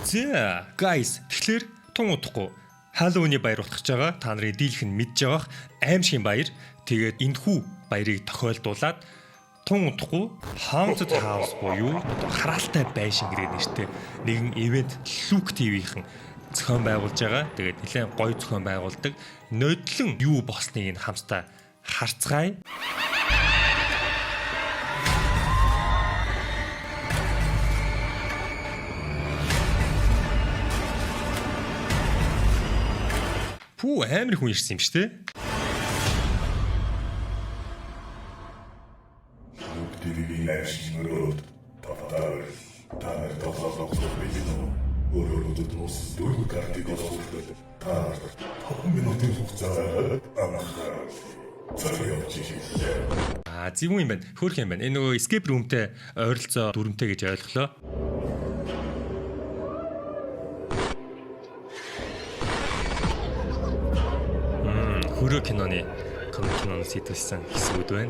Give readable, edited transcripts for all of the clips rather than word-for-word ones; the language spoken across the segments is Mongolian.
За, guys, тэгэхээр тун удахгүй Halloween-ий баяр утгаж байгаа. Та нарын дийлэх нь мэдж байгаах аимшигын баяр. Тэгээд энэхүү баярыг тохиолдуулаад тун удахгүй Haunted House буюу хараалтай байшин гэдэг нэртэй нэгэн ивент Luke TV-ийн зохион байгуулж байгаа. Тэгээд нэлээд гоё зохион байгуулдаг. Нодлон юу болсныг нь хамтдаа харцгаая. Пүү амар хүн ирсэн юм шүү дээ. TV-ийн ашигнууд тавтаар таар тоглох биелэн өөрөөр нус дөрөв картыг олуулдаг. Таар 5 минутын хугацаа амнаа. Зэвүүн юм байна. Хөөх юм байна. Энэ нөгөө escape room-тэй ойролцоо дүрмтэй гэж ойлголоо. Хөрөө киноны сэтгүүлсэн хэсгүүд байна.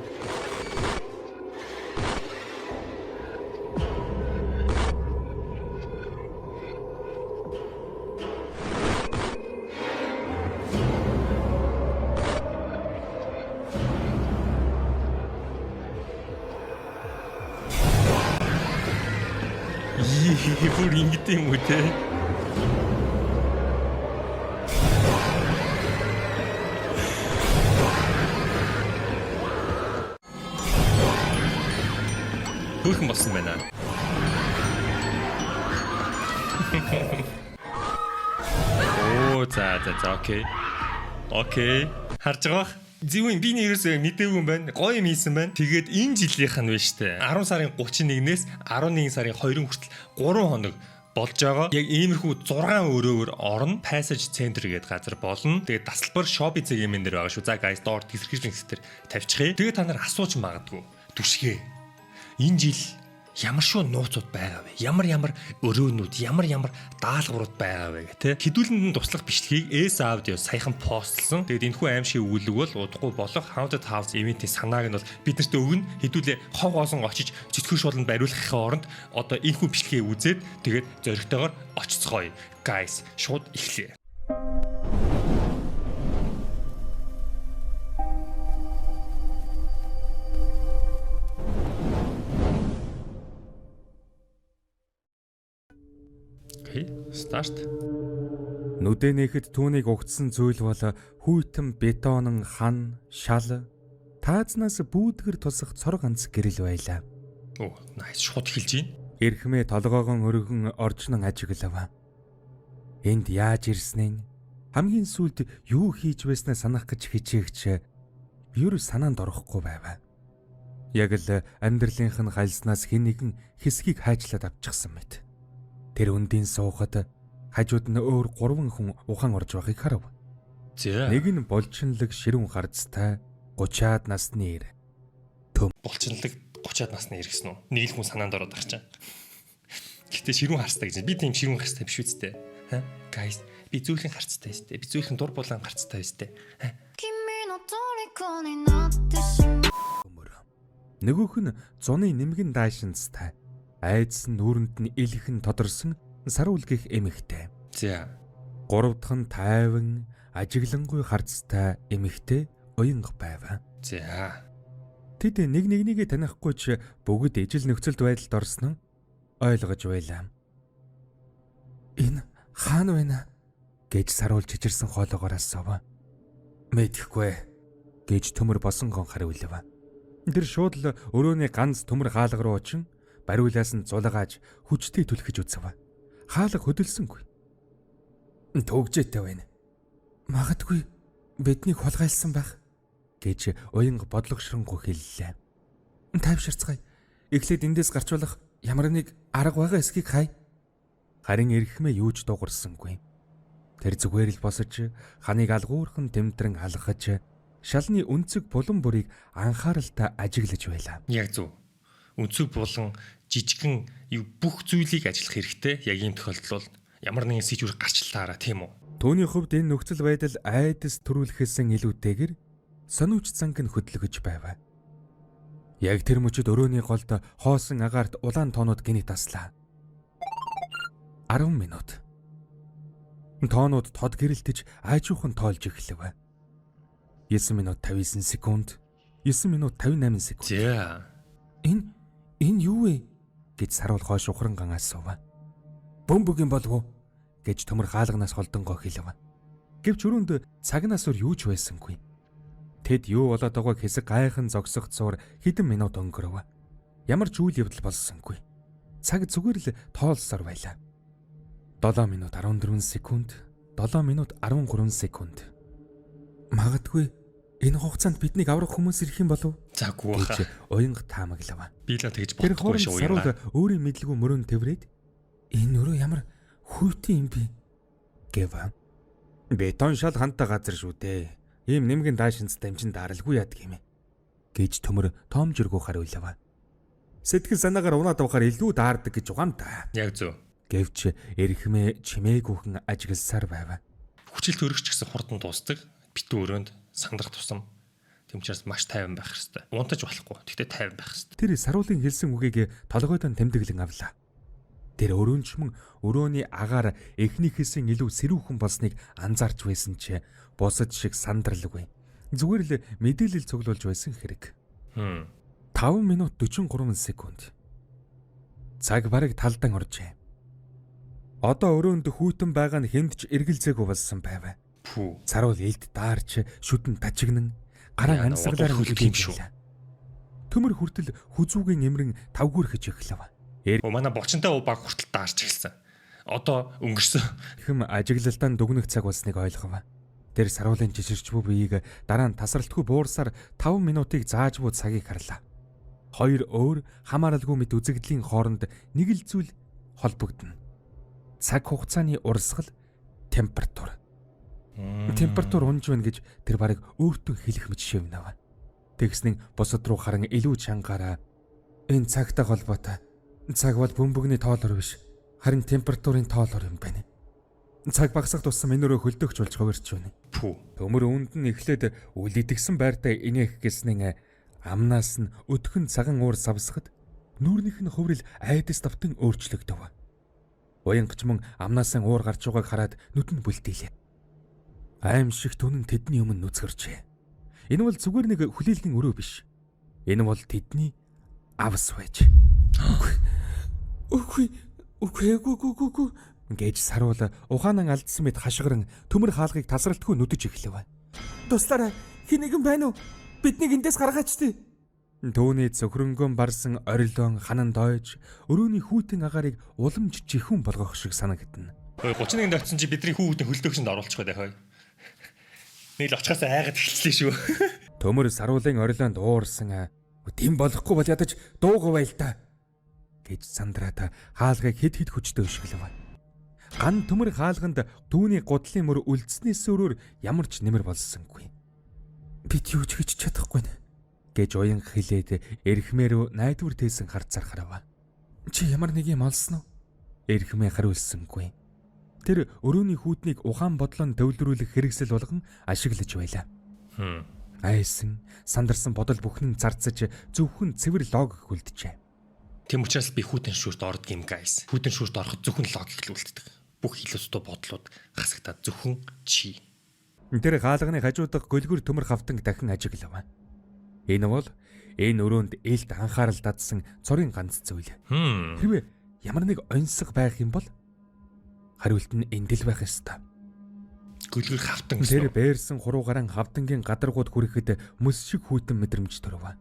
Бүр ингэдэг юм уу те? Хөрхөн болсон байна. Оо за окей. Окей. Харж байгаа. Зэвүүн би нэрээс мэдээгүй юм байна. Гоё юм хийсэн байна. Тэгээд энэ жилийнх нь байна штэ. 10 сарын 31-ээс 11 сарын 2-ын хүртэл 3 хоног болж байгаа. Яг иймэрхүү 6 өрөөгөр орно. Passage Center гэдэг газар болно. Тэгээд тасалбар Shopee зэгийн дээр байгаа шүү. За guys, доор description дээр тавьчихъя. Тэгээд та нар асууж магадгүй. Түшгээ. Энэ жил ямар шүү нууцуд байгаа вэ? Ямар өрөөнүүд, ямар даалгаврууд байгаа вэ гэх тээ. Хэдүүлэнд нь туслах бичлэгийг S Audio саяхан постлсон. Тэгээд энэхүү аимшиг өгүүлэг бол удахгүй болох Haunted House event-ийн санааг нь бол биднэрт өгнө. Хэдүүлээ хов гоосон очиж цэцгэр шууланд бариулахын оронд одоо энэхүү бичлэгийг үзээд тэгээд зоригтойгоор очицгоё. Guys, шууд эхлэе. Start. Нүдэ нэхэд түүнийг угтсан зүйл бол хүйтэн бетонн хан, шал, таазнаас бүүдгэр тусах цор ганц гэрэл байлаа. Оо, nice. Шууд эхэлж байна. Эрхмээ толгоогон өргөн оржнон ажиглав. Энд яаж ирснэн хамгийн сүүлд юу хийж байснаа санах гэж хичээгч юу санаанд орохгүй байв. Яг л амьдралынх нь гальснаас хэн нэгэн хэсгийг хайчлаад авчихсан мэт. Тэр үндийн суухад хажууд нь өөр 3 хүн ухаан орж байгааг харав. Нэг нь болчинлог ширүүн харцтай 30-аад насны ир. Болчинлог 30-аад насны ир гэсэн үү? Нэг л хүн санаанд ороод байгаа чинь. Гэтэ ширүүн харцтай гэж. Би тийм ширүүн харцтай биш үстэй. Guys, би зөөлхөн харцтай өстэй. Би зөөлхөн дур булан харцтай өстэй. Нөгөөх нь зуны нэмгэн даашинцтай. Айдас нүүрэнд нь илхэн тодорсон саруулгих эмэгтэй. За. 3 дахь нь тайван ажиглангүй харцтай эмэгтэй уянга байв. За. Тэд нэгнийг танихгүй ч бүгд ижил нөхцөлд байдалд орсон нь ойлгож байлаа. Энэ хаана вэ гэж саруул чичирсэн хоолоогоор асуув. Мэдэхгүй гэж төмөр босон гон хариулв. Тэр шууд л өрөөний ганц төмөр хаалга руу очин бариулаас нь зулгааж хүчтэй түлхэж үзв. Хаалга хөдөлсөнгүй. Төгжээтэй байна. Магадгүй биднийг хулгайлсан байх гэж уянга бодлогошронгүй хэллээ. Тайвширцгаая. Эхлээд эндээс гарчулах ямар нэг арга байгаа эсхийг хай. Харин эрхмээ юу ч дуурсангүй. Тэр зүгээр л босож ханыг алгуурхан тэмдрэн алгахаж шалны өнцөг булан бүрийг анхааралтай ажиглаж байлаа. Яг зөв. Өнцөг булан жижигхэн бүх зүйлийг ажиллах хэрэгтэй. Яг ийм тохиолдолд ямар нэгэн сэжүүр гарчлаараа тийм үү? Төвний хувьд энэ нөхцөл байдал айдас төрүүлэхээс илүүтэйгэр сониуч цанг нь хөдөлгөж байв. Яг тэр мөчөд өрөөний голд хоосон агаарт улаан тоонууд гинэ таслаа. 10 минут. Тоонууд тод гэрэлтэж аажуухан тоолж эхлэв. 9 минут 59 секунд. 9 минут 58 секунд. За. Энэ юу вэ? Гэж саруул хойш ухранган асуув. Бөмбөгийн болов уу? Гэж төмөр хаалганаас холдонгоо хэлв. Гэвч өрөөнд цагнаас өөр юу ч байсангүй. Тэд юу болоод байгааг хэсэг гайхан зогсох зуур хэдэн минут өнгөрөв. Ямар ч үйл явдал болсонгүй. Цаг зүгээр л тоолсоор байлаа. 7 минут 14 секунд, 7 минут 13 секунд. Магадгүй энэ хугацаанд биднийг аврах хүмүүс ирэх юм болов? Заггүй гэж баха. уянга таамаглав. Би л тэгж Тэр бодохгүй хооронд шүү саруул уянга. өөрийн мэдлгүй мөрөнд тэврээд энэ өрөө ямар хүйтэн юм бэ гэв. Бетон шал хантай газар шүү дээ. Ийм нэмгэн даашинц дамжин даралгүй яадаг юм гэж төмөр тоомжиргүй хариулав. Сэтгэл санаагаар унаад авахаар илүү даардаг гэж угаамтай. Яг зөв. Гэвч эрхмээ чимээгүйхэн ажигласаар байв. Хүчил төрөгч гэсэн хурдан дуусдаг. Битүү өрөөнд сандах тусам. Тэмчээс маш тайван байх хэрэгтэй. Унтаж болохгүй. Тэгтээ тайван байх хэрэгтэй. Тэр саруулын хэлсэн үгийг толгойдон тэмдэглэн авлаа. Тэр өрөөнчмөн өрөөний агаар эхнийхээс илүү сэрүүхэн болсныг анзаарч байсан ч бусад шиг сандралгүй. Зүгээр л мэдээлэл цуглуулж байсан хэрэг. 5 минут 43 секунд. Цаг бараг талдан оржээ. Одоо өрөөнд хүйтэн байгаа нь хэнд ч эргэлзээгүй болсон байв. Пүү. Саруул илд даарч шүтэн тажигнан гараа ансгалаар хөлт юм шүү. Төмөр хүртэл хүзүүгийн эмрэн тавгүрхэж эхлэв. Манай бочонтой баг хүртэл даарч эхэлсэн. Одоо өнгөрсөн. Хэм ажиглалтаа дүгнэх цаг болсныг ойлгов. Тэр саруулын жиширчбүү биеийг дараа нь тасралтгүй буурсаар 5 минутыг зааж буй цагийг харлаа. Хоёр өөр хамааралгүй мэд үзэгдлийн хооронд нэг л зүйл холбогдно. Цаг хугацааны урсгал, температур. Температур унж байна гэж тэр барыг өөртөө хэлэх мэт шивнэв. Тэгснэн босод руу харан илүү чангаараа энэ цагтай холбоотой. Цаг бол бөмбөгний тоолор биш, харин температурын тоолор юм байна. Цаг багасах тусам энэ өрөө хөлдөгч болж хувирч байна. Пүү. Төмөр үүнд нь эхлээд үл идэгсэн байртай инех гэснэн амнаас нь өтгөн цаган уур савсахад нүүрнийх нь хуврил айдас давтан өөрчлөгдөв. Уянгач мөн амнаас нь уур гарч байгааг хараад нүдэнд бүлтээлээ. Аим шиг түнэн тэдний өмнө нүцгэрчээ. Энэ бол зүгээр нэг хүлээлгийн өрөө биш. Энэ бол тэдний авс байж. Үгүй гэж саруул ухаанан алдсан мэт хашгиран төмөр хаалгыг тасралтгүй нүдэж эхлэв. Туслаарай, хэн нэгэн байна уу? Биднийг эндээс гаргаач тий. Төвний зөвхрөнгөн барсан орилон ханан дойж өрөөний хүйтэн агаарыг уламж жихэн болгох шиг санагдана. 31 давцсан чи бидний хүүхдийн хөлдөөгчөнд оруулчих гээд байхаа. Нэг л очихаас айгаад эхэллээ шүү. Төмөр саруулын орилонд уурсан тийм болохгүй бол ядаж дуугаа байл та гэж сандраад хаалгыг хэд хүчтэй өшгөлөв. Ган төмөр хаалганд түүний гудлын мөр үлдснээс өөрөөр ямар ч нэмэр болсонгүй. Бид юу ч хийж чадахгүй нэ гэж уянг хэлээд эрхмээр найдвар тээсэн харцаар харав. Чи ямар нэг юм олсон уу? Эрхмээ хариулсангүй. Тэр өрөөний хүйтнийг ухаан бодлон төвлөрүүлэх хэрэгсэл болгон ашиглаж байлаа. Айсан, сандарсан бодол бүхэн зарцаж зөвхөн цэвэр логик үлджээ. Тэм учраас би хүйтэн шүүрт ордог юм гайс. Хүйтэн шүүрт ороход зөвхөн логик л үлддэг. Бүх хилэлцтэй бодлууд хасагтаад зөвхөн чи. Тэр хаалганы хажуудах гөлгөр төмөр хавтанг дахин ажиглав. Энэ бол энэ өрөөнд ээлт анхаарал татсан цорын ганц зүйл. Хэрвээ ямар нэг онцлог байх юм бол хариулт нь эндэл байх ёстой. Гөлгөр хавтан Тэр бээрсэн хуруугараа хавтангийн гадаргууд хүрэхэд мөс шиг хүйтэн мэдрэмж төрөв.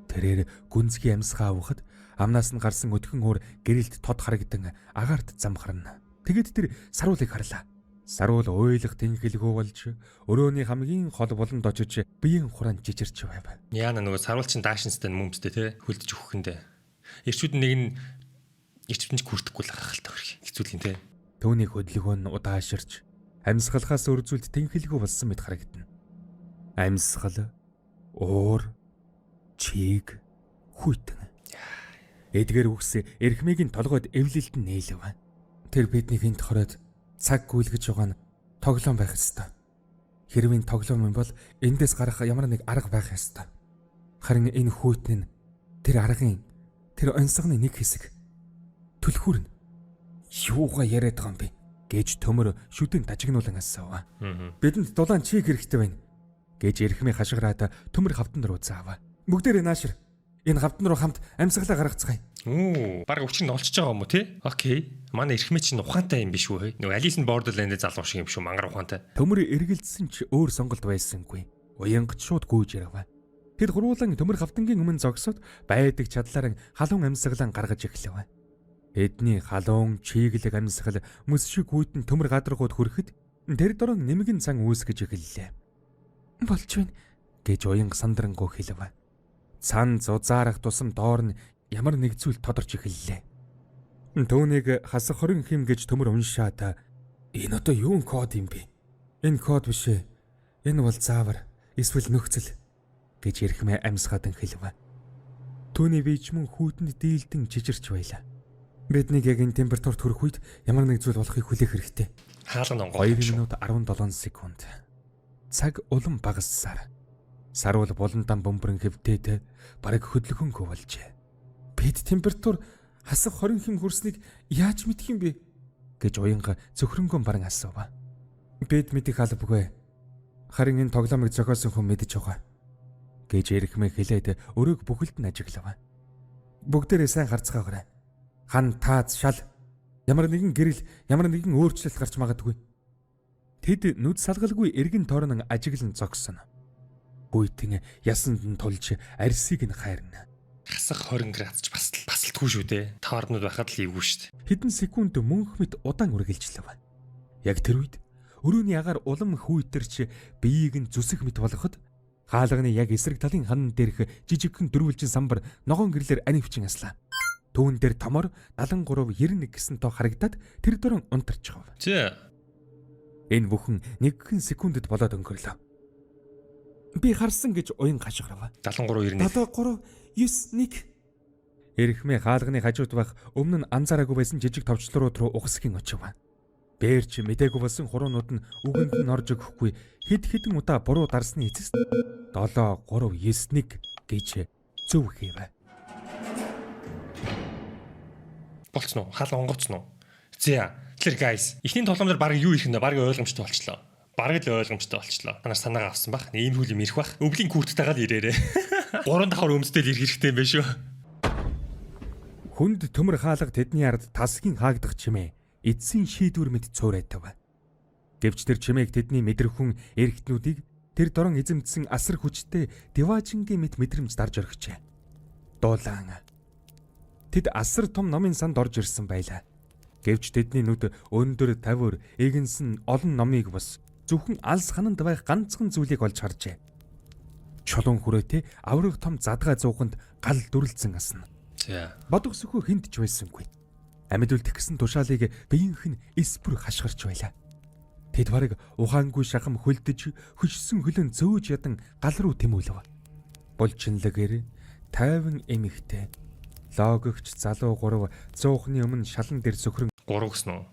Тэрээр гүнзгий амьсгаа авахад амнаас нь гарсан өтгөн уур гэрэлт тод харагдан агаарт замхарна. Тэгэд тэр саруулыг харлаа. Саруул уйлах тэнхэлгүй болж өрөөний хамгийн хол болонд очиж биеийн хураан жижирч байв. Яана нөгөө саруулчин даашинстай мөмстэй те хөлдөж өгөхгүй. Ирчүүд нэг нь ирчүүдэн ч хүртэхгүй л ахал та хөрх. Хэцүүлэн те. Төвний хөдөлгөөн нь удааширч амьсгалахаас өрзүүлд тэнхэлгүй болсон мэт харагдана. Амьсгал, уур, чиг, хүйтэн. Эдгээр үгс эрхмийн толгойд эвлэлтэн нээлв. Тэр биднийг энд хороод цаг гүйлгэж байгаа нь тоглоом байх ёстой. Хэрвээ тоглоом юм бол эндээс гарах ямар нэг арга байх ёстой. Харин энэ хүйтэн нь тэр аргын тэр онцгойн нэг хэсэг. Түлхүүр нь Юугаа яриад байгаа юм бэ? Гэж төмөр шүдэн дажигнуулан асуув. Бидэнд дулаан чиг хэрэгтэй байна. Гэж эрхмээ хашгираад төмөр хавтан руу заав. Бүгдээрээ наашир. Энэ хавтан руу хамт амьсгалаа гаргацгаая. Бараг өвчин нь олчж байгаа юм уу те? Окей. Манай эрхмээ чинь ухаантай юм биш үү? Нөгөө Алис нь Borderland-д залуу шиг юм шүү, мангар ухаантай. Төмөр эргэлдсэн ч өөр сонголт байсангүй. Уянгач шууд гүйж ярав. Тэд гурвуулан төмөр хавтангийн өмнө зогсоод байдаг чадлаараа халуун амьсгалаа гаргаж эхлэв. Эдний халуун чиглэг амьсгал мөс шиг гүйдэн төмөр гадаргууд хүрэхэд тэр дорон нэмгэн цан үүсгэж эхэллээ. Болж байна гэж уянга сандрангуу хэлв. Цан зузаарах тусам доор нь ямар нэг зүйл тодорч эхэллээ. Төвнийг хасах 20 хим гэж төмөр уншаад энэ одоо юун код юм бэ? Энэ код биш ээ. Энэ бол заавар эсвэл нөхцөл гэж эрхмээ амьсгаад хэлв. Түүний бийч мөн хүүтэнд дийлдэн чижирч байлаа. Бидний яг энэ температурт хүрэх үед ямар нэг зүйл болохыг хүлээх хэрэгтэй. Хаалга 2 минут 17 секунд. Цаг улам багассаар. Сарвал буландан бөмбөрөн хэвтээд бараг хөдөлгөнгөө болжээ. Бид температур хасах 20 хим хүрснийг яаж мэдэх юм бэ? Гэж уянга зөвхрөнгөн баран асуув. Бид мэдих албагүй. Харин энэ тоглоомыг зохиосон хүн мэдэж байгаа. Гэж эрхмээ хэлээд өрөөг бүхэлд нь ажиглав. Бүгдээрээ сайн харцгаагаарай. Хан таац шал ямар нэгэн гэрэл ямар нэгэн өөрчлөлт гарч магадгүй. Тэд нүд салгалгүй эргэн тойрон ажиглан зогсоно. Гүйтэн ясанд нь тулж арьсыг нь хайрна. Хасах 20 градусч басалтгүй шүү дээ. Тоорнод байхад л эвгүй шүү дээ. Хэдэн секунд мөнх мэт удаан үргэлжлэв. Яг тэр үед өрөөний агаар улам хүйтэрч биеийг нь зүсэх мэт болгоход хаалганы яг эсрэг талын ханан дээрх жижигхэн дөрвөлжин самбар ногоон гэрлэр анивчин аслаа. Түүн дээр томор 7391 гэсэн тоо харагдаад тэр дөрөн унтарч гав. Энэ бүхэн нэгэн секундэд болоод өнгөрлөө. Би харсан гэж уян хашгирав. 7391. 7391. Эрхмээ хаалганы хажууд байх өмнө нь анзаараагүй байсан жижиг товчлорууд руу ухсхийн очив. Бээрч мдээгүй болсон хуруунууд нь үгэнд нь орж өгөхгүй хэд удаа буруу дарсны эцэст 7391 гэж зөв хийв. Болцсон уу? Хаалга онгоцсон уу? За, тэр guys, эхний тоглоомдор баг юу их нэ баг ойлгомжтой болчлоо. Бараг л ойлгомжтой болчлоо. Танаар санаагаа авсан баг. Ийм хүл юм ирэх бах. Өвлийн күрттайгаа л ирээрээ. 3 давхар өмсдөл ирэх хэрэгтэй юм байна шүү. Хүнд төмөр хаалга тэдний ард тасгийн хаагдах чимээ эцсийн шийдвэр мэд цуурайтав. Гэвч тэр чимээг тэдний мэдрэхүн эргэтнүүдийг тэр дорон эзэмдсэн асар хүчтэй диважингийн мэд мэдрэмж дарж орхижээ. Дуулаан. Тэд асар том номын санд орж ирсэн байлаа. Гэвч тэдний нүд өндөр тавиур эгэнсэн олон номыг бас зөвхөн алс хананд байх ганцхан зүйлийг олж харжээ. Чулуун хүрээтэй авраг том задгаа зууханд гал дүрлцэн асна. Бодгосгүй хүнд ч байсангүй. Амьд үлдэх гэсэн тушаалыг биеийнх нь эсбүр хашгирч байлаа. Тэд барыг ухаангүй шахам хөлдөж хөшсөн хөлөн зөөж ядан гал руу тэмүүлв. Булчинлагэр тайван эмэгтэй логогч залуу 3 зуухны өмнө шалан дээр зөвхрөн 3 гэсэн үү?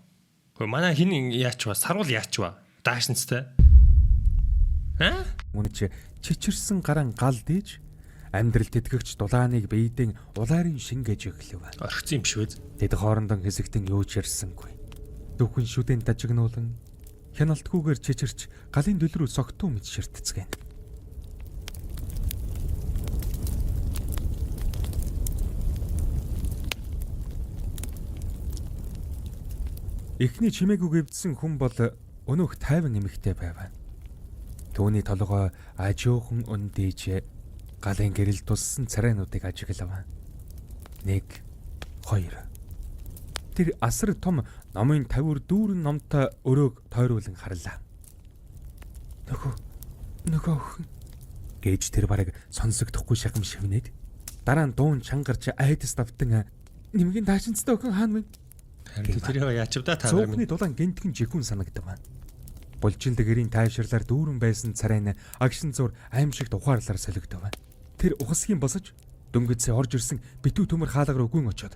Хөөе манай хин яач ба сарвал яач ба? Даашинцтай. Мөнч чичирсэн гаран гал дээж амьдрал тэтгэгч дулааныг биедэн улаарын шингээж эхлэв. Орхицсан юм биш үү? Тэд хоорондон хэсэгтэн юу ч ярьсангүй. Зөвхөн шүдэн дажигнуулан хяналтгүйгээр чичирч галын дөл рүү согтуу мэд ширтцгэн. Эхний чимээгүй гэвдсэн хүн бол өнөөх тайван эмэгтэй байв. Түүний толгой ажуухан өндийж галын гэрэл туссан царайнуудыг ажиглав. 1 2. Тэр асар том номын тавиур дүүрэн номтой өрөөг тойруулан харлаа. Нөгөө гэж тэр бараг сонсогдохгүй шахам шивнээд дараа нь дуун чангарч айдас давтан нэмгийн даашинцтай өхөн хаана вэ? Тэр яач вда та нар минь дулаан гинтгэн жигүүн санагдав. Булчиндаг эрийн тайвширлаар дүүрэн байсан царайна агшин зур аимшигт ухаарлаар солигдов. Тэр ухасгийн босож дөнгөцөө орж ирсэн битүү төмөр хаалга руу гүн очоод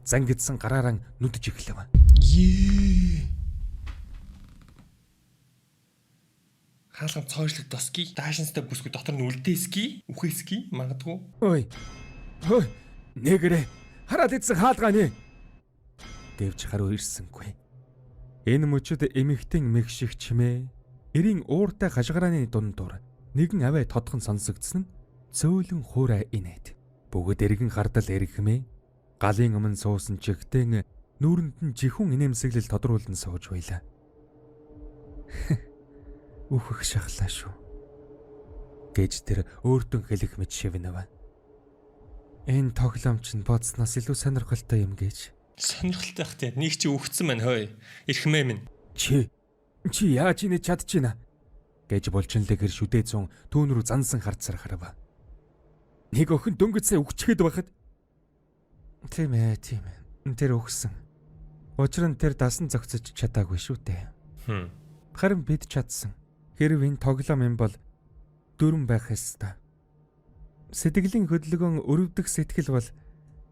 зангидсан гараараа нүдж эхлэв. Хаалган цоошлог доски, даашинстай бүсгүй дотор нь үлдээски, үхээски магадгүй. Ой. Нэгэрэ хараад идсэн хаалгаа нэ. дэвж харуу ирсэнгүй. Энэ мөчөд эмэгтэй мэг шиг чимээ эрийн ууртай хашгарааны дундуур нэгэн аваа тодхон сонсогдсон нь зөөлөн хуурай инээд. Бүгд эргэн хардал эргэмээ галын өмнө суусан чигтэн нүүрэнд нь жихүүн инээмсэглэл тодруулан сууж байлаа. Үхэх шахлаа шүү гэж тэр өөртөө хэлэх мэт шивнэв. Энэ тоглоом чинь бодсноос илүү сонирхолтой юм гэж. Сонирхолтой хэ нэг чи үхсэн байна хөөе. Ирхмээ минь. Чи яаж инеж чадчихна гэж булчинлэгээр шүдээ зун түүн рүү зансан харцар харав. Нэг охин дөнгөцөө үхчихэд байхад тийм ээ. Тэр өгсөн. Учир нь тэр дасан зогцож чадаагүй шүү дээ. Харин бид чадсан. Хэрв энэ тоглоом юм бол дүрэн байх ёстой. Сэтгэлийн хөдөлгөөн өрөвдөх сэтгэл бол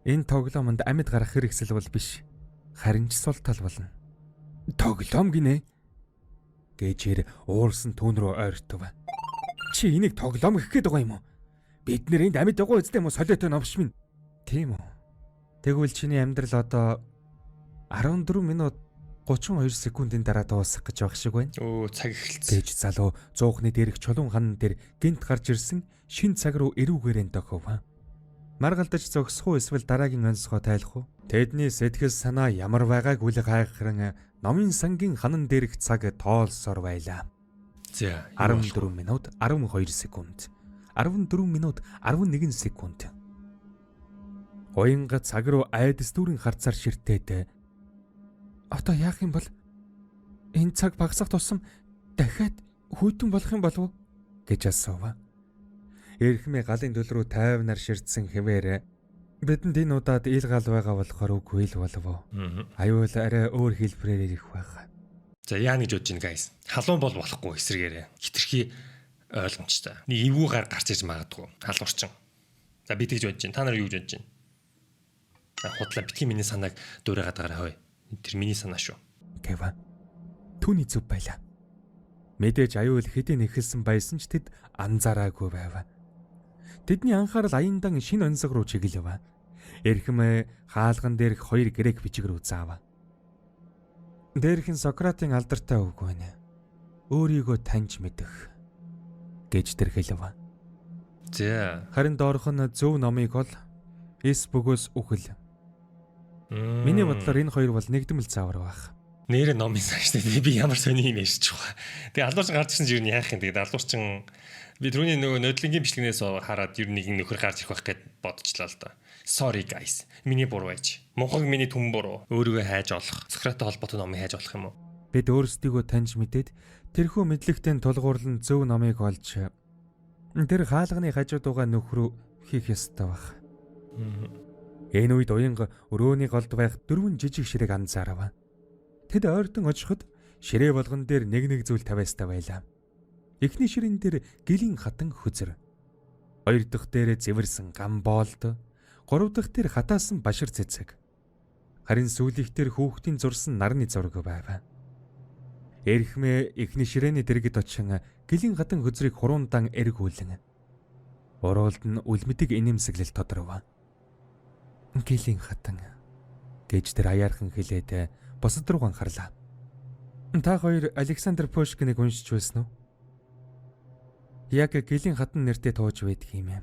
энэ тоглоомонд амьд гарах хэрэгсэл бол биш. Харин ч сул тал болно. Тоглоом гинэ гэжэр уурсан түүн рүү ойртов. Чи энийг тоглоом гэх гээд байгаа юм уу? Бид нэр энд амьд байгаа үстэй юм уу? Солиотой новш минь. Тийм үү? Тэгвэл чиний амьдрал одоо 14 минут 32 секундын дараа дуусах гэж байх шиг байна. Оо цаг эхэлсэн. Гэж залуу зуухны дээрх чулуун ханан дээр гинт гарч ирсэн шин цаг руу эрүүгээрэн дохов. Маргалдаж зогсох уу эсвэл дараагийн онцгой тайлах уу? Тэдний сэтгэл санаа ямар байгааг үл гайхран номын сангийн ханан дээрх цаг тоолсоор байлаа. За 14 минут 12 секунд. 14 минут 11 секунд. Уянга цаг руу айдас дүүрэн харцаар ширтээд одоо яах юм бол энэ цаг багасах тусам дахиад хүйтэн болох юм болов уу гэж асуув. Эрхмээ галын дөл рүү тайвнаар ширдсэн хэвээр бидэнд энэ удаад ил гал байгаа болохоор үгүй л болов. Аюул арай өөр хэлбэрээр ирэх байх. За яа гэж бодож байна guys. Халуун бол болохгүй эсрэгээрээ. Хитрхи ойлгомжтой. Нэг эвгүй гар гарч иж магадгүй. Халуурчин. За би тэгж бодож байна. Та нар юу гэж бодож байна? Худлаа битгий миний санааг дуурайгаад байгаарай хөөе. Тэр миний санаа шүү. Гэв. Түүний зүв байлаа. Мэдээж аюул хэдийн ихэлсэн байсан ч тэд анзаараагүй байв. Тэдний анхаарал аяндаа шинэ онцгой руу чиглэв. Эрхэм хаалган дээрх хоёр грек бичиг рүү заав. Дээрхэн Сократын алдартай үг байна. Өөрийгөө таньж мэдэх гэж тэр хэлв. За харин доорх нь зөв номыг бол эс бөгөөс үхэл. Миний бодлоор энэ хоёр бол нэгдмэл заавар байх. нэр номын санштай би ямар сони юм ярьж байгаа. Тэгээ алуурчин гарч ирсэн чинь яах юм. Тэгээд алуурчин би түрүүний нөгөө нодлонгийн бичлэгнээс хараад ер нь нэг нөхөр гарч ирэх байх гэд бодчихлаа л да. Sorry guys. Миний буруу байж. Монхог миний түн буруу. Өөрийгөө хайж олох. Сократтай холбоотой номыг хайж олох юм уу? Бид өөрсдийгөө таньж мэдээд тэрхүү мэдлэгтэй тулгуурлан зөв номыг олж тэр хаалганы хажууд байгаа нөхрөө хийх ёстой байх. Энэ үед уянга өрөөний голд байх 4 жижиг ширээг анзаарав. Тэд ойртон очиход ширээ болгон дээр нэг зүйл тавиастай байлаа. Эхний ширээн дээр гэлэн хатан хүзэр. Хоёр дахь дээр зэвэрсэн гам боолд, гурав дахь дээр хатаасан башир цэцэг. Харин сүүлийнх дээр хүүхдийн зурсан нарны зураг байв. Эрхмээ эхний ширээний дэргэд очин гэлэн хатан хүзрийг хуруундаа эргүүлэн. Уруулд нь үлмэдэг инээмсэглэл тодров. Гэлэн хатан гэж тэр аяархан хэлээд босод руу анхаарлаа. Та хоёр Александр Пушкинийг уншиж байсан уу? Яг гэлэн хатан нэртэй тууж байдаг юм ээ.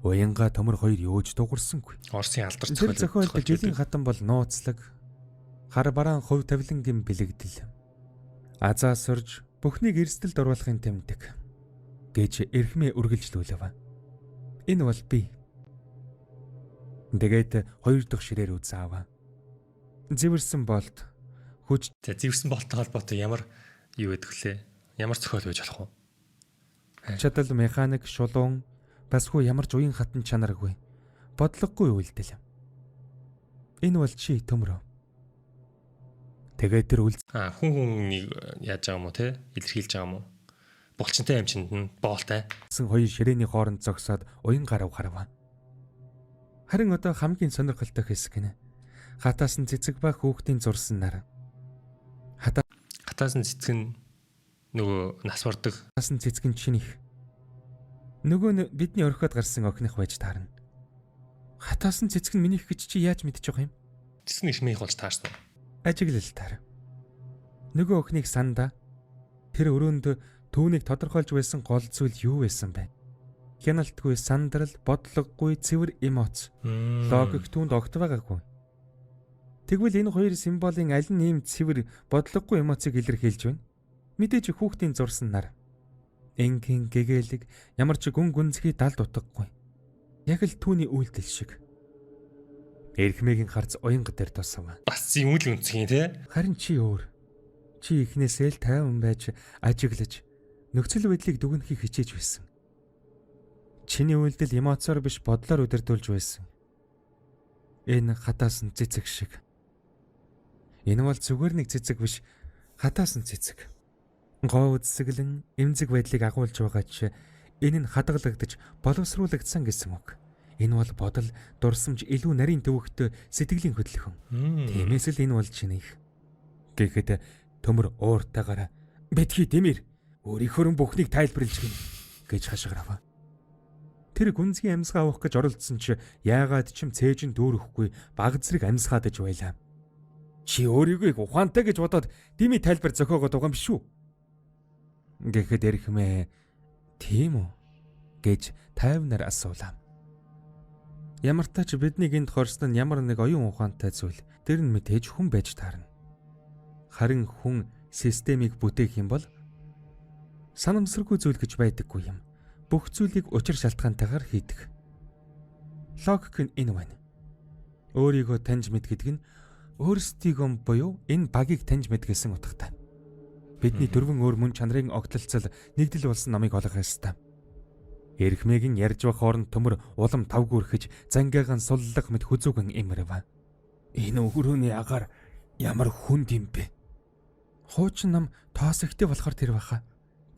Уянга төмөр хоёр юуж дуурсангүй. Орсын алдар зохиолд гэлэн хатан бол нууцлаг, хар бараан хувь тавилангийн бэлэгдэл. Азаа сурж бүхнийг эрсдэлд оруулахын тэмдэг гэж эрхмээ үргэлжлүүлв. Энэ бол би. Тэгээд хоёр дахь ширээр үзаав. Зэвэрсэн болт хүч зэвэрсэн болттой холбоотой ямар юу гэдэг вүлээ? Ямар зохиол байж болох вэ? Чадал механик шулуун басгүй ямар ч уян хатан чанаргүй. Бодлогогүй үйлдэл. Энэ бол чи төмрөө. Тэгээд тэр хүн яаж байгаа юм уу те? Илэрхийлж байгаа юм уу? Булчинтай амчинд нь боолтой. Хоёр ширээний хооронд зогсоод уян гарав харав. Харин одоо хамгийн сонирхолтой хэсэг нь хатаасан цэцэг ба хүүхдийн зурсан нар. Хатаасан цэцэг нь нөгөө нас бардаг. Хатаасан цэцэг нь чинийх. Нөгөө нь бидний орхиод гарсан охиных байж таарна. Хатаасан цэцэг нь минийх гэж чи яаж мэдчих юм? Тэсний шмих болж таарсан. Ажиглалтаар. Нөгөө охиныг санда тэр өрөөнд түүнийг тодорхойлж байсан гол зүйл юу байсан бэ? Хяналтгүй сандрал, бодлогогүй цэвэр эмоц. Логик түүнд огт байгаагүй. Тэгвэл энэ хоёр символын аль нь ийм цэвэр, бодлогогүй эмоцыг илэрхийлж байна? Мэдээж хүүхдийн зурсан нар. Энгийн гэгээлэг ямар ч гүн гүнзгий далд утгагүй. Яг л түүний үйлдэл шиг. Эрхмээгийн харц уянга дээр тусав. Бас юм л үнцгийн те. Харин чи өөр. Чи ихнээсээ л тайван байж ажиглаж нөхцөл байдлыг дүгнэхийг хичээж байсан. Чиний үйлдэл эмоцоор биш бодлоор удирдуулж байсан. Энэ хатаасан цэцэг шиг. Энэ бол зүгээр нэг цэцэг биш, хатаасан цэцэг. Гоо үдсэглэн эмзэг байдлыг агуулж байгаа ч энэ нь хадгалагдаж боловсруулагдсан гэсэн үг. Энэ бол бодол, дурсамж илүү нарийн төвөгтэй сэтгэлийн хөдөлгөөн. Тиймээс л энэ болж байна их. Гэхдээ төмөр ууртайгаар битгий дэмэр өөрийнхөө бүхнийг тайлбарлаж гин гэж хашгирав. Тэр гүнзгий амьсгаа авах гэж оролдсон ч яагаад ч юм цээж нь дүүрэхгүй баг зэрэг амьсгаадаж байлаа. Чи өөрийгөө ухаантай гэж бодоод дими тайлбар зохиогоод байгаа юм биш үү? Гэхэд эрхмээ тийм үү гэж тайвнаар асуулаа. Ямар ч тач бидний энд хорсон нь ямар нэг оюун ухаантай зүйл. Тэр нь мэдээж хүн байж таарна. Харин хүн системийг бүтээх юм бол санамсаргүй зүйл гэж байдаггүй юм. Бүх зүйлийг учир шалтгаантайгаар хийдэг. Логик нь энэ байна. Өөрийгөө таньж мэдгэдэг нь өөрсдийгөө буюу энэ багийг таньж мэдгэсэн утгатай. Бидний дөрвөн өөр мөн чанарын огтлцол нэгдэл болсон номыг олох ёстой. Эрхмээгийн ярьж байх хооронд төмөр улам тавгүрхэж зангаагаан суллах мэт хүзүүгэн имэрв. Энэ өгрөөний агаар ямар хүнд юм бэ? Хуучин нам тоос ихтэй болохоор тэр баха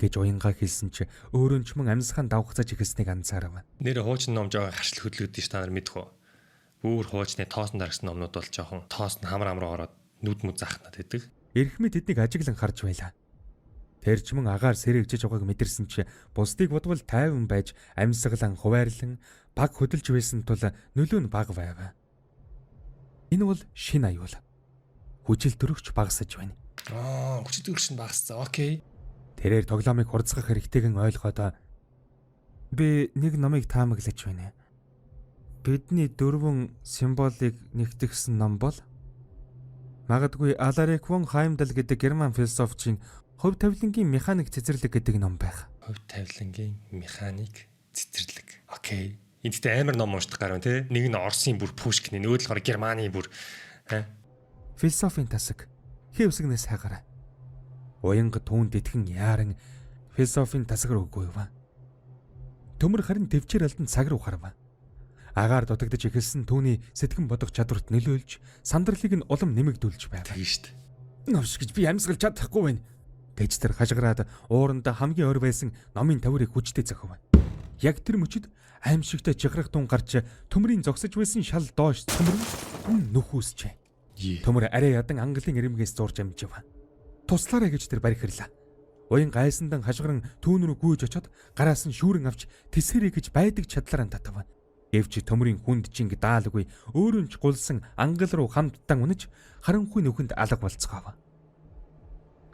гэж уянгаа хэлсэн чи өөрөө ч мөн амьсгаан давхцаж ихснийг анзаарав. Нэр хуучин ном жоо харшил хөдлөгдөж ш та нар мэдэх үү? Бүр хуучны тоосон дарагсан номнууд бол жоохон тоос нь хамар руу ороод нүд мүд захнаад байдаг. Эрхмээ тэднийг ажиглан харж байлаа. Тэр ч мөн агаар сэрэгжиж байгааг мэдэрсэн чи бусдыг бодвол тайван байж амьсгалан хуваарлан баг хөдөлж байсан тул нөлөө нь бага байв. Энэ бол шинэ аюул. Хүчил төрөгч багасаж байна. Хүчил төрөгч нь багассан. Окей. Тэрээр тоглоомыг хурцгах хэрэгтэйгэн ойлгоод би нэг номыг таамаглаж байна. Бидний дөрвөн символыг нэгтгэсэн ном бол магадгүй Аларик фон Хаймдал гэдэг герман философчийн хувь тавилангийн механик цэцэрлэг гэдэг ном байх. Хувь тавилангийн механик цэцэрлэг. Окей. Энд тэ амар ном уншдаг гарав те. Нэг нь Оросын бүр Пушкин, нөгөө болохоор Германы бүр философийн тасаг. Хэвсгнээс хайгараа. Уянга түүнд итгэн яаран философийн тасгаар өггүй ба. Төмөр харин төвчээр алдан цаг руу харав. Агаар дутагдж эхэлсэн түүний сэтгэн бодох чадварт нөлөөлж сандралыг нь улам нэмэгдүүлж байв. Тэг штт. Новш гэж би амьсгалж чадахгүй байна. Гэж тэр хашгираад ууранда хамгийн ойр байсан номын тавирыг хүчтэй зохив. Яг тэр мөчөд аимшигтай жихрах тун гарч төмрийн зогсож байсан шал доош цөмрөн нөхөөсчээ. Төмөр арай ядан ангалын ирэмгээс зурж амжив. Туслаарай гэж тэр барихирлаа. Уян гайсандан хашгиран түүн рүү гүйж очоод гараас нь шүүрэн авч тэсэрэй гэж байдаг чадлаараа татав. Эвч төмрийн хүнд чинг даалгүй өөрөө ч гулсан ангал руу хамттан унаж харанхуй нүхэнд алга болцгоов.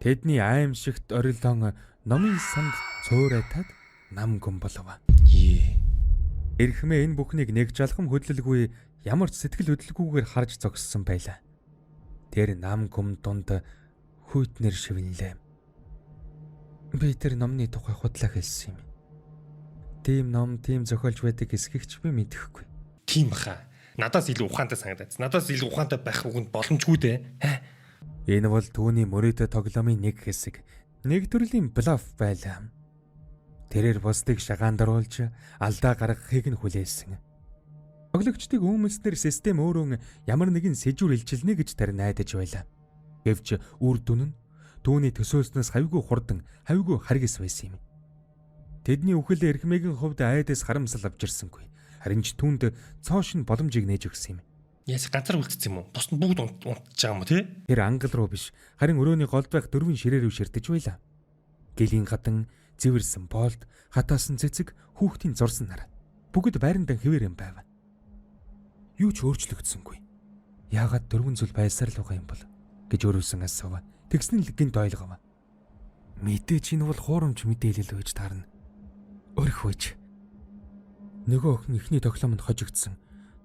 Тэдний аимшигт орилдон номын санд цөөрайтад нам гүн болов. Эрхмээ энэ бүхнийг нэг жалхам хөдлөлгүй ямар ч сэтгэл хөдлөлгүйгээр харж зогссон байлаа. Тэр нам гүм дунд хүйтнэр шивнэлээ. Би тэр номны тухай худлаа хэлсэн юм. Тийм ном, тийм зохиолж байдаг эсхэгч би мэдэхгүй. Тийм баха. Надаас илүү ухаантай санагдаад. Надаас илүү ухаантай байх үгэнд боломжгүй дээ. Энэ бол түүний мөрөөдө тоглоомын нэг хэсэг. Нэг төрлийн блаф байлаа. Тэрээр бусдыг шагаандаруулж алдаа гаргахыг нь хүлээсэн. Тоглогчдыг үүмэлснэр систем өөрөө ямар нэгэн сэжүүр илчилнэ гэж тэр найдаж байлаа. Гэвч үр дүн нь түүний төсөөлснөөс хавьгүй хурдан, хавьгүй харгас байсан юм. Тэдний үхэл эрхмээгийн хувьд айдас харамсал авч ирсэнгүй. Харин ч түүнд цоош нь боломжийг нээж өгсөн юм. Яс газар үлдсэн юм уу? Бус нь бүгд унтж байгаа юм уу тий? Тэр ангал руу биш, харин өрөөний голд байх дөрвөн ширээ рүү ширтэж байлаа. Гэлийн гадан зэвэрсэн болд, хатаасан цэцэг, хүүхдийн зурсан нар. Бүгд байрандан хэвээр юм байв. Юу ч өөрчлөгдсөнгүй. Яагаад дөрвөн зүйл байсаар л байгаа юм бол гэж өөрөөсөн асуув. Тэгснэ л гинт ойлгов. Мэдээж энэ бол хуурамч мэдээлэл байж таарна. Өрхвэж. Нөгөө охин ихний тоглоомонд хожигдсон.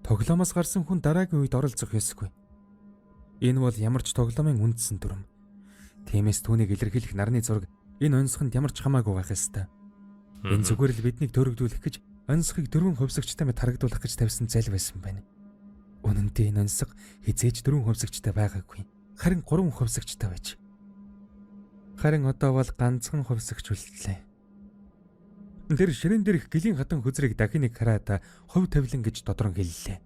Тоглоомоос гарсан хүн дараагийн үед оролцох ёсгүй. Энэ бол ямар ч тоглоомын үндсэн дүрм. Тиймээс түүнийг илэрхийлэх нарны зураг энэ онцгонд ямар ч хамаагүй байх ёстой. Энэ зүгээр л биднийг төрөгдүүлэх гэж онцгойг дөрвөн хувьсагчтай мэт харагдуулах гэж тавьсан зал байсан байна. Үнэн дээр энэ онцгой хизээж дөрвөн хувьсагчтай байгаагүй. Харин гурван хувьсагчтай байж. Харин одоо бол ганцхан хувьсагч үлдлээ. Тэр ширээн дээрх гэлийн хатан хүзрийг дахин нэг хараад хувь тавилан гэж додрон хэллээ.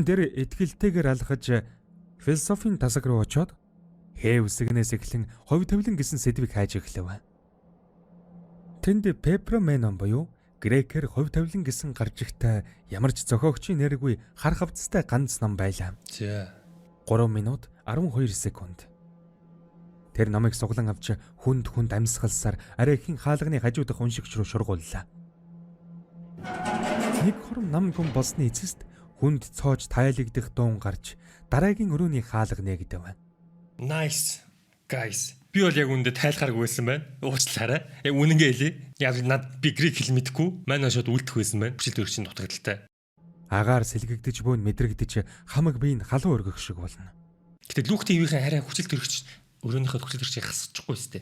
Тэр итгэлтэйгээр алхаж философийн тасаг руу очоод хээ үсгнээс эхлэн хувь тавилан гэсэн сэдвийг хайж эхлэв. Тэнд пепроменон буюу грекээр хувь тавилан гэсэн гарч ихтэй ямар ч зохиогчийн нэргүй хар хавцтай ганц ном байлаа. За. 3 минут 12 секунд. Тэр номыг суглан авч хүнд амьсгалсаар арай ихэн хаалганы хажуудах уншигч руу шургууллаа. Нэг хором нам гүн болсны эцэст хүнд цоож тайлагдах дуун гарч дараагийн өрөөний хаалга нэгдэв. Nice. Guys. Би бол яг үүндээ тайлхааргүй байсан байна. Уучлаарай. Яг үнэнгээ хэлье. Яг над би грек хэл мэдэхгүй. Манай шууд үлдэх байсан байна. Хүчил төрөгчийн дутагдaltaй. Агаар сэлгэгдэж буун мэдрэгдэж хамаг биеийн халуун өргөх шиг болно. Гэтэ Люк ТV-ийн арай хүчил төрөгч өрөөнийхөө хүчил төрөгчийг хасчихгүй сте.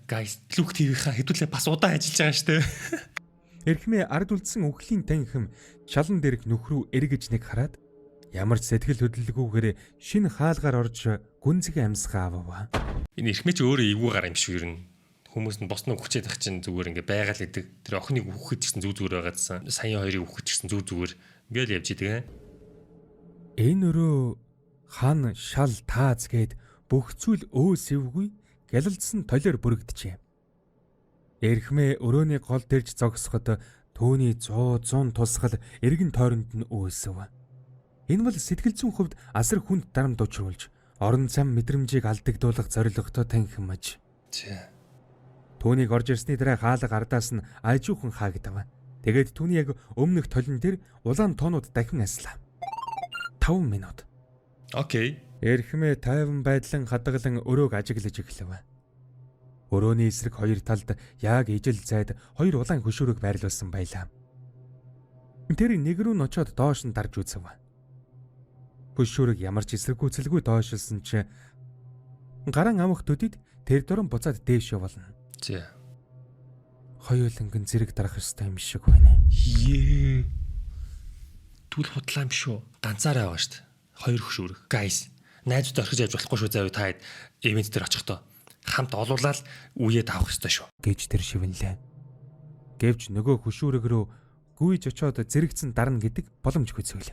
Guys, Люк ТV-ийн хэдүүлээ бас удаан ажиллаж байгаа штэ. Эрхмээ ард үлдсэн үхлийн танхим шалан дэрэг нөхрөө эргэж нэг хараад ямар ч сэтгэл хөдлөлгүйгээр шинэ хаалгаар орж гүнзгий амьсгаа авав. Энэ эрхмээ ч өөрөө эвгүй гар юм шиг юу. Хүмүүс нь босноо хүчээд ах чинь зүгээр ингээ байгаал идэг. Тэр охиныг үхэхэд гэсэн зүг зүгээр байгаадсан. Саяын хоёрыг үхэхэд гэсэн зүг зүгээр ингээл явж идэг. Энэ өрөө хан шал тааз гээд бүх зүйл өөсөвгүй гялалдсан толиор бүрэгдэжээ. Эрхмээ өрөөний гол дэрж зогсоход төөний 100 тусгал эргэн тойронд нь өөсөв. Энэ бол сэтгэл зүйн хувьд асар хүнд дарамт учруулж орон зам мэдрэмжийг алдагдуулах зорилготой танхимж. Төөнийг орж ирсний дараа хаалга ардаас нь айжуухан хаагдав. Тэгээд түүний яг өмнөх толин дээр улаан тоонууд дахин аслаа. 5 минут. Окей. Эрхмээ тайван байдлан хадгалан өрөөг ажиглаж эхлэв. Өрөөний эсрэг хоёр талд яг ижил зайд хоёр улаан хөшөөрөг байрлуулсан байлаа. Тэр нэг рүү нь очоод доош нь дарж үзв. Хөшөөрөг ямар ч эсэргүүцэлгүй доошилсан ч гаран амх төдөд тэр дөрөн буцаад дээш явуулна. За. Хоёулангийн зэрэг дарах ёстой юм шиг байна. Түл худлаа юм шүү. Ганцаараа байгаа шүү дээ. Хоёр хөшөөрөг. Guys, найзууд орхиж явж болохгүй шүү заяа та ивент дээр очихдоо. Хамт олуулаад үеэд авах ёстой шүү. Гэж тэр шивнэлээ. Гэвч нөгөө хөшөөрөг рүү гүйж очоод зэрэгцэн дарна гэдэг боломжгүй зүйл.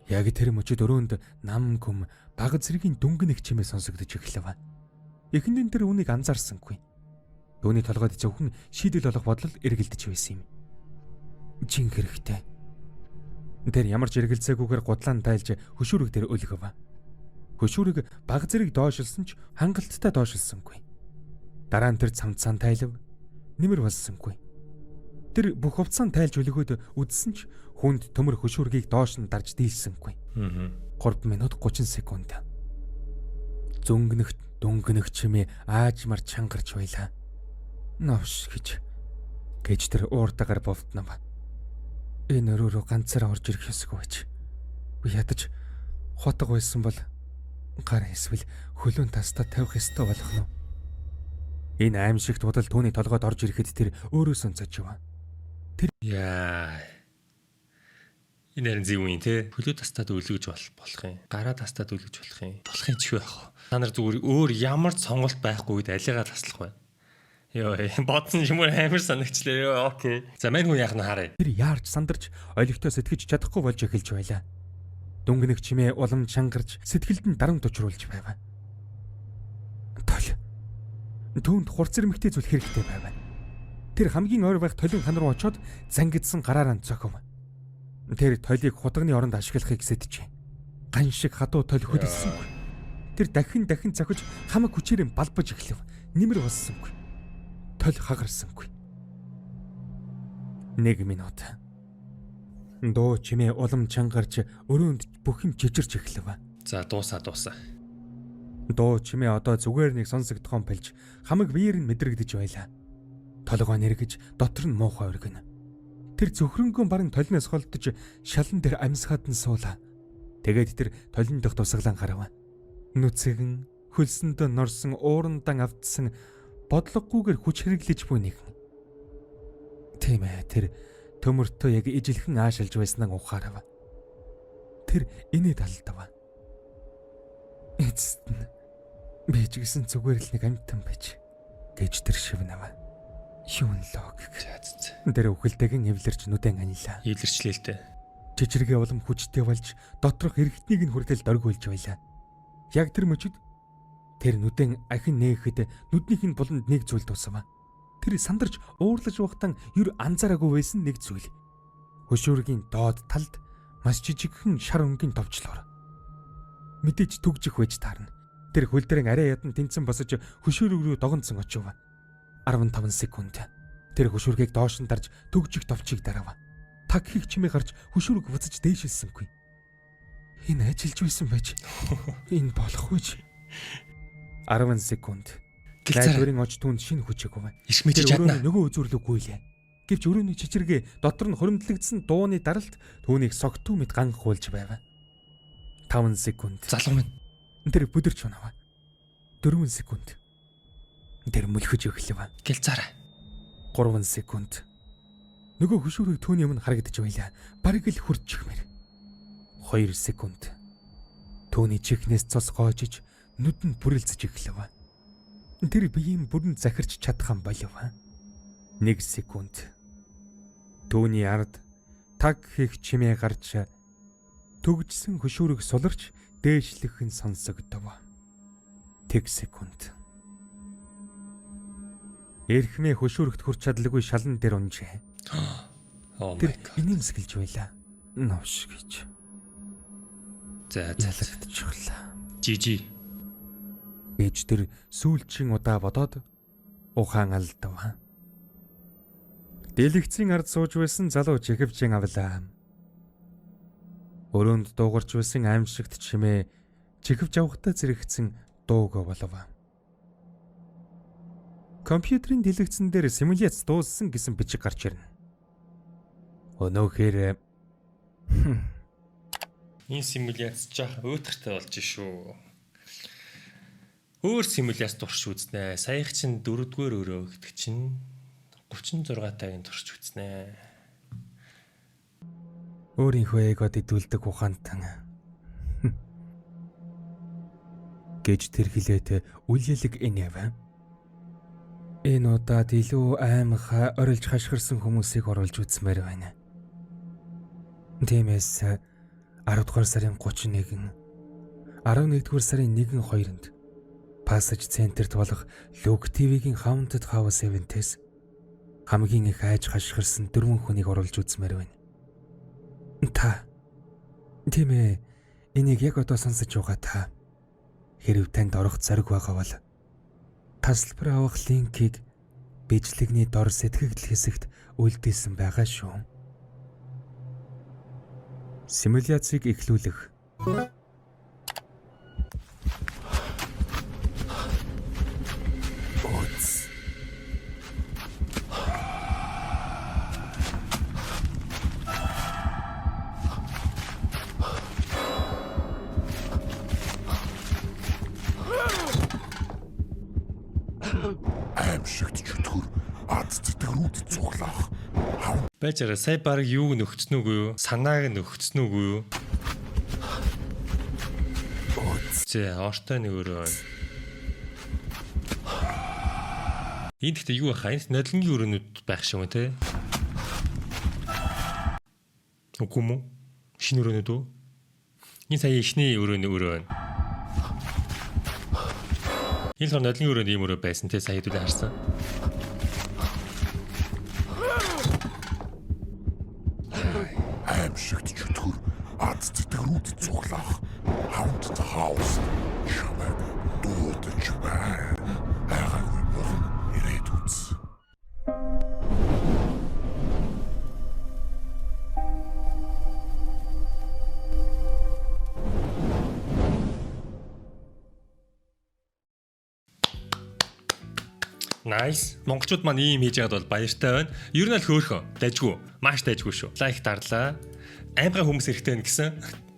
Яг тэр мөчөд өрөөнд нам гүм баг зэргийн дүнгэнэх чимээ сонсогдож эхлэв. Эхэндэн тэр үнийг анзаарсангүй. Төвний толгойд зөвхөн шийдэл олох бодол эргэлдэж байсан юм. Жин хэрэгтэй. Тэр ямар ч эргэлзээгүйгээр гудлаан тайлж хөшөөрөг дээр өлгөв. Хөшөөрөг баг зэрэг доошилсан ч хангалттай доошилсангүй. Дараа нь тэр цамцаан тайлв. Нэмэр болсонгүй. Тэр бүх хувцаан тайлж өлгөөд үдсэн ч хүнд төмөр хөшөөргийг доош нь дарж дийлсэнгүй. 3 минут 30 секунд. Зөнгөнөх дүнгэнэх чимээ аажмар чангарч байлаа. Новш гэж тэр ууртагаар бовтнов. Энэ өрөө рүү ганцаараа орж ирэх ёсгүй байж. Би ядаж хотог байсан бол гар эсвэл хөлөөн тастаа тавих ёстой болох нь. Энэ аимшигт бодол түүний толгойд орж ирэхэд тэр өөрөөсөө цочив. Тэр энэ харин зөв юм те. Хөлөө тастаад өлгөж болох юм. Гараа тастаад өлгөж болох юм. Болох юм ч байх. Та нар зүгээр өөр ямар ч сонголт байхгүй үед алигаа таслах байна. Бодсон юм амар санагчлаа. Окей. За мань хүн яах нь харъя. Тэр яарч сандарч олигтой сэтгэж чадахгүй болж эхэлж байлаа. Дүнгэнэх чимээ улам чангарч сэтгэлд нь дарамт учруулж байв. Түүнд хурц ирмэгтэй зүйл хэрэгтэй байв. Тэр хамгийн ойр байх толин хан руу очоод зангидсан гараараа зохив. Тэр толийг хутагны оронд ашиглахыг сэтжээ. Ган шиг хадуу толь хөдөлсөнгүй. Тэр дахин зохиж хамаг хүчээр балбаж эхлэв. Нэмэр болсонгүй. Толь хагарсангүй. 1 минут. Дуу чимээ улам чангарч өрөөнд бүх юм жижирч эхлэв. За дуусаа. Дуу чимээ одоо зүгээр нэг сонсогдохоон болж хамаг биеэр нь мэдрэгдэж байлаа. Толгой нэргэж дотор нь муухай өргөнө. Тэр зөвхрөнгөн баран толноос холдож шалан дээр амьсгаад нь суулаа. Тэгээд тэр толин дох тусаглан харав. Нүцгэн хөлсөндөө норсон уурандан автсан бодлогогүйгээр хүч хэрэглэж буй нэгэн. Тийм ээ, тэр төмөртөө яг ижилхэн аашилж байснаа ухаарав. Тэр инээд алдав. Эцэст нь би ч гэсэн зүгээр л нэг амьтан байж гэж тэр шивнэв. Юун логик. Тэр үхэлтэйгэн эвлэрч нүдэн анилаа. Эвлэрчлээ л дээ. Жижиргээ улам хүчтэй болж доторх эргэтнийг нь хүртэл доргиулж байлаа. Яг тэр мөчөд тэр нүдэн ахин нээхэд нүднийх нь буланд нэг зүйл тусав. Тэр сандарч уурлаж байхдаа ер анзаараагүй байсан нэг зүйл. Хөшүүргийн доод талд маш жижигхэн шар өнгийн товчлоор. Мэдээж түгжих байж таарна. Тэр хөлдрэн арай ядан тэнцэн босож хөшүүрөг рүү догонцсон очив. 15 секунд. Тэр хөшүүргийг доош нь дарж түгжих товчийг дарав. Таг хийх чимээ гарч хөшүүрөг буцаж дээшилсэнгүй. Энэ ажиллаж байсан байж. Энэ болохгүй. 10 секунд. Гайдварын оч түүнд шинэ хүч өгөв. Ирмэж чадна. Нөгөө үзүүрлэггүй лээ. Гэвч өрөөний чичиргээ дотор нь хуримтлагдсан дууны даралт түүнийг согтуу мэд ганхуулж байв. 5 секунд. Залуу минь. Тэр бүдэрч унав. 4 секунд. Тэр мөлхөж өглөв. Гэлцаарай. 3 секунд. Нөгөө хөшүүрийг түүний өмнө харагдаж байлаа. Бараг л хурцчихмээр. 2 секунд. Түүний чихнээс цус гоожиж нүд нь бүрэлцэж эхлэв. Тэр биеийн бүрэн захирч чадхан болов. 1 секунд. Түүний ард таг хийх чимээ гарч төгжсөн хөшүүрийг суларч дээшлэх нь сонсогдов. 1 секунд. Эрхмээ хөшүүрэгт хүрч чадлагүй шалан дээр унжээ. Oh my god. God. Инэмсэглэж байлаа. Новш гэж. За. Ялагдчихлаа. Жижи. Ээж тэр сүүлчийн удаа бодоод ухаан алдав. Дэлгэцийн ард сууж байсан залуу чихвжин авлаа. Өрөөнд дуугарч байсан аимшигт чимээ чихвж авахтаа зэрэгцэн дууг болов. Компьютерийн дэлгэцэн дээр симуляц дууссан гэсэн бичиг гарч ирнэ. Өнөөхөр энэ симуляц жах өөтгөртэй болж шүү. Өөр симуляц турш үзнэ. Саях чин 4-р өрөө гэдэг чинь 36 таагийн турш үзнэ. өөрийнхөө эгод идүүлдэг ухаантан гэж тэр хилээд үлэлэг инэв. Энэ удаад илүү аймах орилж хашгирсан хүмүүсийг оруулж үзмээр байна. Тиймээс 10 дугаар сарын 31, 11 дугаар сарын 1-2-нд Passage Center-т болох Luke TV-гийн Haunted House event-с хамгийн их айж хашгирсан 4 хүнийг оруулж үзмээр байна. Та тийм ээ, энийг яг одоо сонсож байгаа та. Хэрв танд орох зориг байгаа бол тасалбар авах линкийг бичлэгний дор сэтгэгдэл хэсэгт үлдээсэн байгаа шүү. Симуляцийг эхлүүлэх. Аимшигт чөтгөр ад зэтгэрүүд цуглах. Бачаараа сая баг юуг нөхцөн үгүй юу? Санааг нөхцөн үгүй юу? Зэ ортой нэг өрөө. Энд гэхдээ юу хаа? Энд нодлонгийн өрөөнүүд байх шиг юм те. Үгүй мө? Шинэ өрөөнүүд үү? Энэ сая ихний өрөө. Энэ л нодлонгийн өрөөнд ийм өрөө байсан те, сая хэдүүлээ харсан. Аимшигт чөтгөр ад зэтгэрүүд цуглах. Haunted House чамайг дуудаж байна. Айгаагүй болон ирээдүйц. Nice. Монголчууд маань ийм хийж байгаад бол баяртай байна. Ер нь л хөөхөн. Дайжгүй. Маш дайжгүй шүү. Лайк дарлаа. Аймгийн хүмүүс хэрэгтэй байна гэсэн.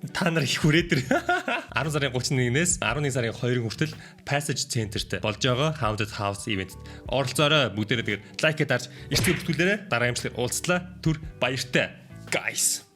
Та нар их хүрээдэр 10 сарын 31-ээс 11 сарын 2-ын хүртэл Passage Center-т болж байгаа Haunted House event. Оролцоорой бүгдээрээ тэгээд лайк дарж эртний бүртгүүлээрээ дараа юмшлыг уулзлаа. Түр баяртай. Guys.